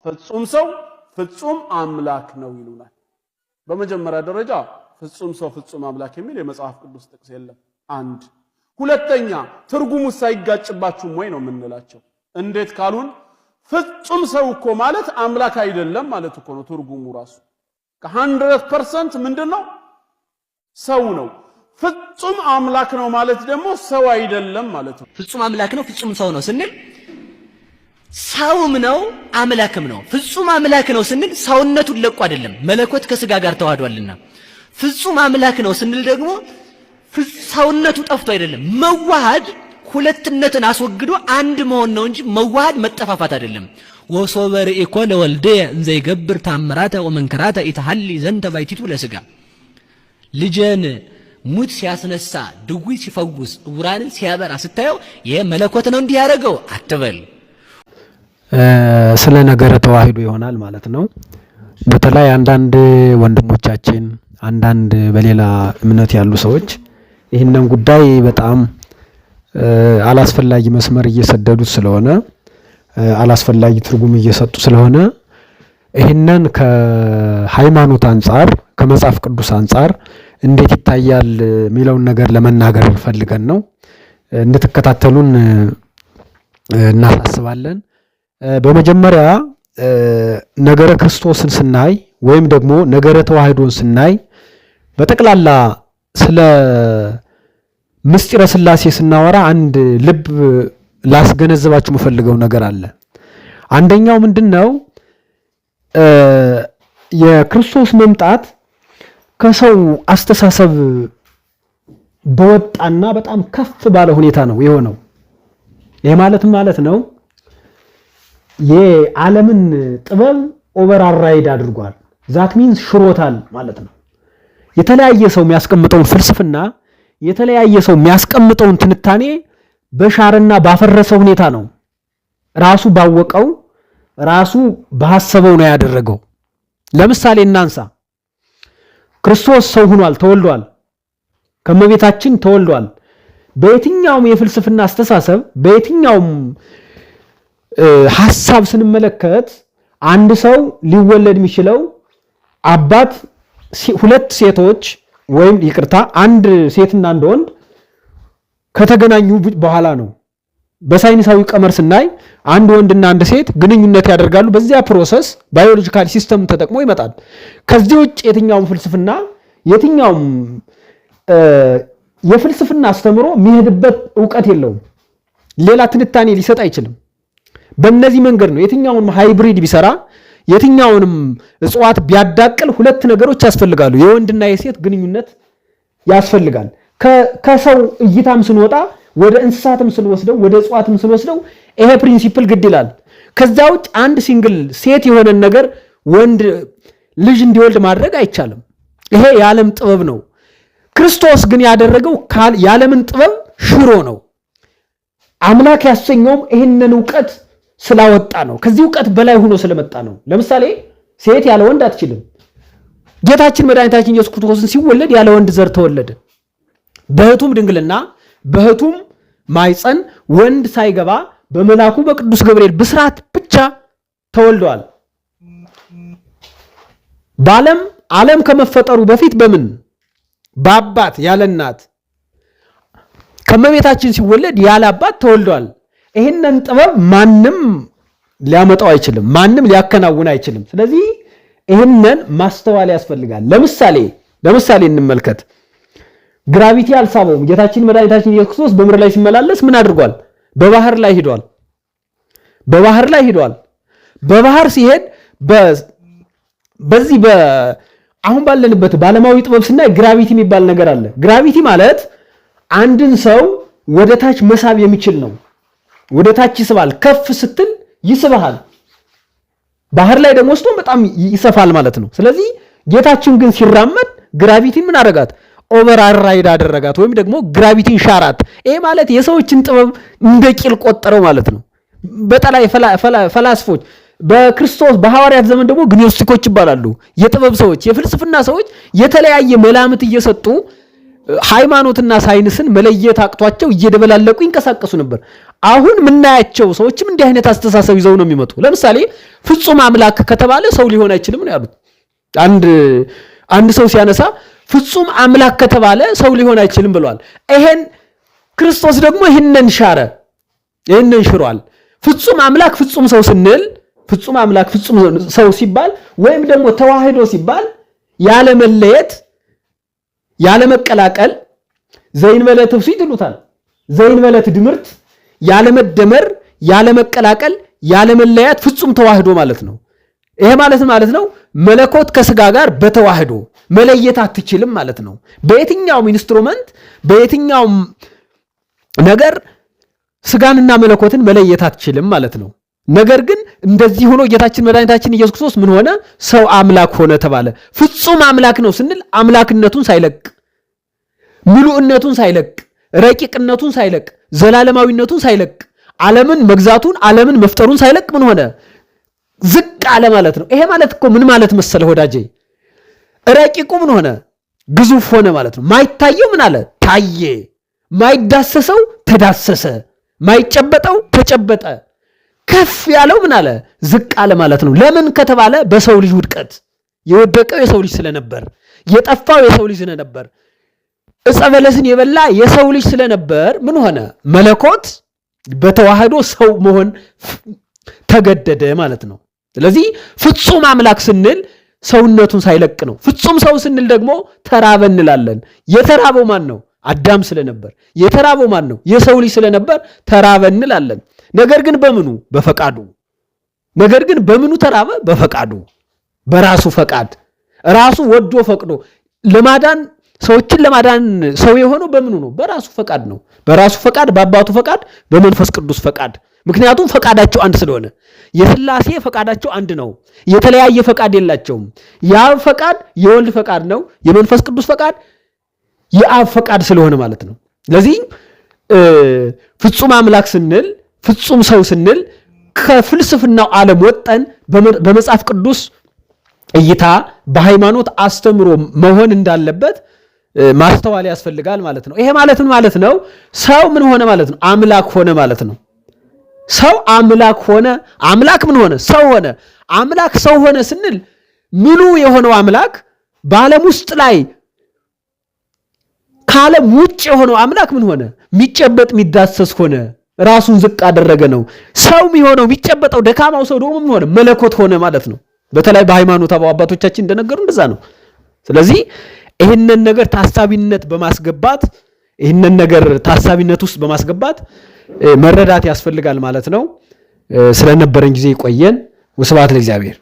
ፍጹም ሰው ፍጹም አምላክ ነው ይሉናል። በመጀመሪያ ደረጃ ፍጹም ሰው ፍጹም አምላክ የሚል የመጽሐፍ ቅዱስ ጥቅስ የለም። አንድ ሁለተኛ ትርጉሙ ሳይጋጭባችሁም ወይ ነው የምንላቸው። እንዴት ካሉን ፍጹም ሰው እኮ ማለት አምላክ አይደለም ማለት እኮ ነው ትርጉሙ ራሱ። ከ100% ምንድነው ሰው ነው። ፍጹም አምላክ ነው ማለት ደግሞ ሰው አይደለም ማለት ነው። ፍጹም አምላክ ነው ፍጹም ሰው ነው ስንል ሰውም ነው አምላክም ነው። ፍጹም አምላክ ነው ስንል ሰውነቱን ለቆ አይደለም፣ መለኮት ከስጋ ጋር ተዋህዷልና። ፍጹም አምላክ ነው ስንል ደግሞ ሰውነቱ ጠፍቶ አይደለም። መዋሃድ ሁለትነትን አስወግዶ አንድ መሆን ነው እንጂ መዋሃድ መጠፋፋት አይደለም። ወሶበር ኢኮ ለወልደ እንዘ ይገብር ታምራተ ወመንከራተ ኢተሐሊ ዘንተ ባይቲቱ ለስጋ ልጅን ሙት ሲያስነሳ ድውይ ሲፈውስ ዕውራንን ሲያበራ ስታየው ይሄ መለኮት ነው እንዲህ ያደረገው አትበል። ስለ ነገረ ተዋህዶ ይሆናል ማለት ነው። በተለይ አንዳንድ ወንድሞቻችን አንዳንድ በሌላ እምነት ያሉ ሰዎች ይህንን ጉዳይ በጣም አላስፈላጊ መስመር እየሰደዱት ስለሆነ አላስፈላጊ ትርጉም እየሰጡ ስለሆነ ይህንን ከሃይማኖት አንፃር ከመጽሐፍ ቅዱስ አንፃር እንዴት ይታያል የሚለውን ነገር ለመናገር ፈልገን ነው። እንድትከታተሉን እናሳስባለን። በመጀመሪያ ነገረ ክርስቶስን ስናይ ወይም ደግሞ ነገረ ተዋህዶን ስናይ በጠቅላላ ስለ ምስጢረ ሥላሴ ስናወራ አንድ ልብ ላስገነዘባችሁ የምፈልገው ነገር አለ። አንደኛው ምንድነው? የክርስቶስ መምጣት ከሰው አስተሳሰብ በወጣና በጣም ከፍ ባለ ሁኔታ ነው የሆነው። ይሄ ማለት ነው የዓለምን ጥበብ ኦቨርራይድ አድርጓል። ዛት ሚንስ ሽሮታል ማለት ነው። የተለያየ ሰው የሚያስቀምጠውን ፍልስፍና የተለያየ ሰው የሚያስቀምጠውን ትንታኔ በሻርና ባፈረሰ ሁኔታ ነው ራሱ ባወቀው ራሱ በሐሰበው ነው ያደረገው። ለምሳሌ እናንሳ። ክርስቶስ ሰው ሆኗል፣ ተወልዷል፣ ከመቤታችን ተወልዷል። በየትኛውም የፍልስፍና አስተሳሰብ በየትኛውም ሐሳብ ስንመለከት አንድ ሰው ሊወለድ የሚችለው አባት ሁለት ሴቶች ወይም ይቅርታ አንድ ሴትና አንድ ወንድ ከተገናኙ በኋላ ነው። በሳይንሳዊ ቀመር ስናይ አንድ ወንድና አንድ ሴት ግንኙነት ያደርጋሉ። በዚያ ፕሮሰስ ባዮሎጂካል ሲስተም ተጠቅሞ ይመጣል። ከዚህ ውጭ የትኛውም ፍልስፍና የትኛውም የፍልስፍና አስተምሮ የሚሄድበት ዕውቀት የለውም። ሌላ ትንታኔ ሊሰጥ አይችልም። በእነዚህ መንገድ ነው የትኛውንም ሃይብሪድ ቢሰራ የትኛውንም እጽዋት ቢያዳቅል ሁለት ነገሮች ያስፈልጋሉ። የወንድና የሴት ግንኙነት ያስፈልጋል። ከሰው እይታም ስንወጣ ወደ እንስሳትም ስንወስደው ወደ እጽዋትም ስንወስደው ይሄ ፕሪንሲፕል ግድ ይላል። ከዛ ውጭ አንድ ሲንግል ሴት የሆነ ነገር ወንድ ልጅ እንዲወልድ ማድረግ አይቻልም። ይሄ የዓለም ጥበብ ነው። ክርስቶስ ግን ያደረገው የዓለምን ጥበብ ሽሮ ነው። አምላክ ያሰኘውም ይሄንን ዕውቀት ስላወጣ ነው። ከዚህ ዕውቀት በላይ ሆኖ ስለመጣ ነው። ለምሳሌ ሴት ያለ ወንድ አትችልም። ጌታችን መድኃኒታችን ኢየሱስ ክርስቶስን ሲወለድ ያለ ወንድ ዘር ተወለደ። በእህቱም ድንግልና በእህቱም ማይፀን ወንድ ሳይገባ በመላኩ በቅዱስ ገብርኤል ብስራት ብቻ ተወልደዋል። ዓለም ከመፈጠሩ በፊት በምን በአባት ያለ እናት ከመቤታችን ሲወለድ ያለ አባት ተወልደዋል። ይሄንን ጥበብ ማንም ሊያመጣው አይችልም፣ ማንም ሊያከናውን አይችልም። ስለዚህ ይሄንን ማስተዋል ያስፈልጋል። ለምሳሌ እንመልከት። ግራቪቲ አልሳበውም። ጌታችን መድኃኒታችን ኢየሱስ ክርስቶስ በምድር ላይ ሲመላለስ ምን አድርጓል? በባህር ላይ ሄዷል። በባህር ሲሄድ በዚህ አሁን ባለንበት ባለማዊ ጥበብ ስናይ ግራቪቲ የሚባል ነገር አለ። ግራቪቲ ማለት አንድን ሰው ወደ ታች መሳብ የሚችል ነው። ወደ ታች ይስባል። ከፍ ስትል ይስብሃል። ባህር ላይ ደግሞ ወስዶ በጣም ይሰፋል ማለት ነው። ስለዚህ ጌታችን ግን ሲራመድ ግራቪቲን ምን አደረጋት? ኦቨርራይድ አደረጋት፣ ወይም ደግሞ ግራቪቲን ሻራት። ይሄ ማለት የሰዎችን ጥበብ እንደ ቂል ቆጠረው ማለት ነው። በጠላይ ፈላስፎች በክርስቶስ በሐዋርያት ዘመን ደግሞ ግኖስቲኮች ይባላሉ። የጥበብ ሰዎች፣ የፍልስፍና ሰዎች የተለያየ መላምት እየሰጡ ሃይማኖትና ሳይንስን መለየት አቅቷቸው እየደበላለቁ ይንቀሳቀሱ ነበር። አሁን ምናያቸው ሰዎችም እንዲህ አይነት አስተሳሰብ ይዘው ነው የሚመጡ። ለምሳሌ ፍጹም አምላክ ከተባለ ሰው ሊሆን አይችልም ነው ያሉት። አንድ ሰው ሲያነሳ ፍጹም አምላክ ከተባለ ሰው ሊሆን አይችልም ብሏል። ይሄን ክርስቶስ ደግሞ ይሄንን ሻረ፣ ይሄንን ሽሯል። ፍጹም አምላክ ፍጹም ሰው ስንል ፍጹም አምላክ ፍጹም ሰው ሲባል ወይም ደግሞ ተዋህዶ ሲባል ያለ መለየት ያለ መቀላቀል ዘይን መለት ፍሲት ይሉታል። ዘይን መለት ድምርት ያለ መደመር ያለ መቀላቀል ያለ መለያት ፍጹም ተዋህዶ ማለት ነው። ይሄ ማለት ነው መለኮት ከስጋ ጋር በተዋህዶ መለየት አትችልም ማለት ነው። በየትኛውም ኢንስትሩመንት በየትኛውም ነገር ስጋንና መለኮትን መለየት አትችልም ማለት ነው። ነገር ግን እንደዚህ ሆኖ ጌታችን መድኃኒታችን ኢየሱስ ክርስቶስ ምን ሆነ? ሰው አምላክ ሆነ ተባለ። ፍጹም አምላክ ነው ስንል አምላክነቱን ሳይለቅ፣ ምሉእነቱን ሳይለቅ፣ ረቂቅነቱን ሳይለቅ፣ ዘላለማዊነቱን ሳይለቅ፣ ዓለምን መግዛቱን ዓለምን መፍጠሩን ሳይለቅ ምን ሆነ? ዝቅ አለ ማለት ነው። ይሄ ማለት እኮ ምን ማለት መሰለ ወዳጄ? ረቂቁ ምን ሆነ? ግዙፍ ሆነ ማለት ነው። ማይታየው ምን አለ? ታየ። ማይዳሰሰው ተዳሰሰ። ማይጨበጠው ተጨበጠ። ከፍ ያለው ምን አለ? ዝቅ አለ ማለት ነው። ለምን ከተባለ በሰው ልጅ ውድቀት የወደቀው የሰው ልጅ ስለነበር፣ የጠፋው የሰው ልጅ ስለነበር፣ ዕፀ በለስን የበላ የሰው ልጅ ስለነበር ምን ሆነ? መለኮት በተዋህዶ ሰው መሆን ተገደደ ማለት ነው። ስለዚህ ፍጹም አምላክ ስንል ሰውነቱን ሳይለቅ ነው። ፍጹም ሰው ስንል ደግሞ ተራበ እንላለን። የተራበው ማን ነው? አዳም ስለነበር። የተራበው ማን ነው? የሰው ልጅ ስለነበር ተራበ እንላለን። ነገር ግን በምኑ? በፈቃዱ። ነገር ግን በምኑ ተራበ? በፈቃዱ፣ በራሱ ፈቃድ፣ ራሱ ወዶ ፈቅዶ ለማዳን ሰዎችን ለማዳን ሰው የሆነው በምኑ ነው? በራሱ ፈቃድ ነው። በራሱ ፈቃድ፣ በአባቱ ፈቃድ፣ በመንፈስ ቅዱስ ፈቃድ። ምክንያቱም ፈቃዳቸው አንድ ስለሆነ። የሥላሴ ፈቃዳቸው አንድ ነው። የተለያየ ፈቃድ የላቸውም። የአብ ፈቃድ የወልድ ፈቃድ ነው። የመንፈስ ቅዱስ ፈቃድ የአብ ፈቃድ ስለሆነ ማለት ነው። ስለዚህ ፍጹም አምላክ ስንል ፍጹም ሰው ስንል ከፍልስፍናው ዓለም ወጠን በመጽሐፍ ቅዱስ እይታ በሃይማኖት አስተምሮ መሆን እንዳለበት ማስተዋል ያስፈልጋል ማለት ነው። ይሄ ማለት ምን ማለት ነው? ሰው ምን ሆነ ማለት ነው? አምላክ ሆነ ማለት ነው። ሰው አምላክ ሆነ። አምላክ ምን ሆነ? ሰው ሆነ። አምላክ ሰው ሆነ ስንል ምሉ የሆነው አምላክ በዓለም ውስጥ ላይ ከዓለም ውጭ የሆነው አምላክ ምን ሆነ? የሚጨበጥ የሚዳሰስ ሆነ። ራሱን ዝቅ አደረገ ነው። ሰው የሚሆነው የሚጨበጠው ደካማው ሰው ደግሞ ምን ሆነ? መለኮት ሆነ ማለት ነው። በተለይ በሃይማኖት አባቶቻችን እንደነገሩ እንደዛ ነው። ስለዚህ ይህንን ነገር ታሳቢነት ውስጥ በማስገባት መረዳት ያስፈልጋል ማለት ነው። ስለነበረን ጊዜ ይቆየን። ወስብሐት ለእግዚአብሔር።